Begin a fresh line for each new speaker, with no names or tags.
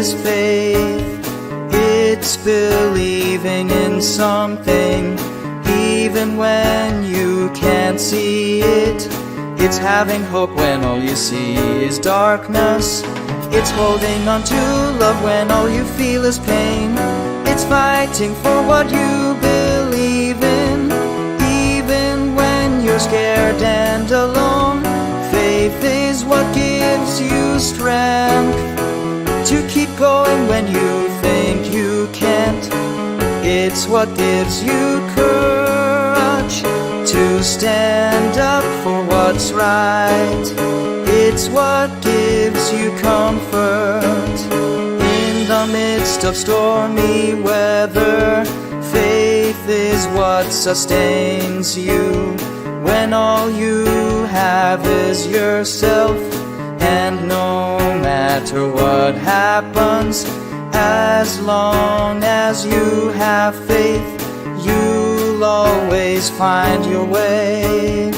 is faith. It's believing in something even when you can't see it. It's having hope when all you see is darkness. It's holding on to love when all you feel is pain. It's fighting for what you believe in, even when you're scared and alone. Faith is what gives you strength to keep going when you think you can't. It's what gives you courage to stand up for what's right. It's what gives you comfort in the midst of stormy weather. Faith is what sustains you when all you have is yourself. And no matter what happens, as long as you have faith, you'll always find your way.